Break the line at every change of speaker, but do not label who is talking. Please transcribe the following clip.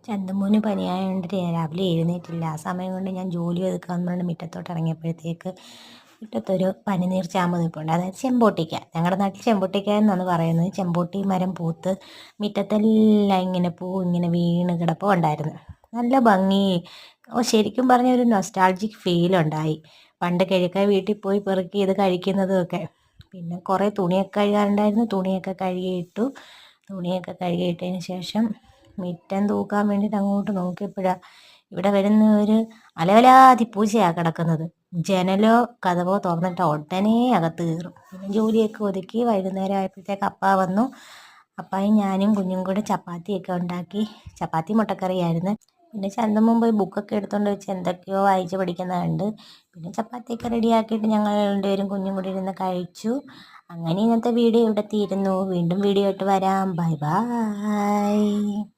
ചന്തുമോന് പനിയായതുകൊണ്ട് രാവിലെ എഴുന്നേറ്റില്ല. ആ സമയം കൊണ്ട് ഞാൻ ജോലി ഒതുക്കാമെന്ന് പറഞ്ഞ് മുറ്റത്തോട്ട് ഇറങ്ങിയപ്പോഴത്തേക്ക് മുറ്റത്തൊരു പനിനീർ ചാമ്പ് നിൽപ്പുണ്ട്. അതായത് ചെമ്പോട്ടിക്ക. ഞങ്ങളുടെ നാട്ടിൽ ചെമ്പോട്ടിക്ക എന്നാണ് പറയുന്നത്. ചെമ്പോട്ടി മരം പൂത്ത് മുറ്റത്തെല്ലാം ഇങ്ങനെ പൂ ഇങ്ങനെ വീണ് കിടപ്പുണ്ടായിരുന്നു. നല്ല ഭംഗി. ശരിക്കും പറഞ്ഞ ഒരു നൊസ്റ്റാൾജിക് ഫീലുണ്ടായി. പണ്ട് കിഴക്കേ വീട്ടിൽ പോയി പെറുക്കി ഇത് കഴിക്കുന്നതും ഒക്കെ. പിന്നെ കുറേ തുണിയൊക്കെ കഴുകാനുണ്ടായിരുന്നു. തുണിയൊക്കെ കഴുകിയിട്ടു. തുണിയൊക്കെ കഴുകിയിട്ടതിന് ശേഷം മുറ്റം തൂക്കാൻ വേണ്ടിയിട്ട് അങ്ങോട്ട് നോക്കിയപ്പോഴാണ് ഇവിടെ വരുന്ന ഒരു അലവലാതി പൂച്ചയാണ് കിടക്കുന്നത്. ജനലോ കതവോ തുറന്നിട്ട് ഉടനെ അകത്ത് കയറും. പിന്നെ ജോലിയൊക്കെ ഒതുക്കി വൈകുന്നേരം ആയപ്പോഴത്തേക്ക് അപ്പ വന്നു. അപ്പായും ഞാനും കുഞ്ഞും കൂടെ ചപ്പാത്തിയൊക്കെ ഉണ്ടാക്കി. ചപ്പാത്തി മുട്ടക്കറിയായിരുന്നു. പിന്നെ ചന്തമുമ്പ് പോയി ബുക്കൊക്കെ എടുത്തുകൊണ്ട് വെച്ച് എന്തൊക്കെയോ വായിച്ച് പഠിക്കുന്നത് കണ്ട്. പിന്നെ ചപ്പാത്തിയൊക്കെ റെഡിയാക്കിയിട്ട് ഞങ്ങൾ രണ്ടുപേരും കുഞ്ഞും കൂടി ഇരുന്ന് കഴിച്ചു. അങ്ങനെ ഇന്നത്തെ വീഡിയോ ഇവിടെ തീരുന്നു. വീണ്ടും വീഡിയോ ആയിട്ട് വരാം. Bye bye.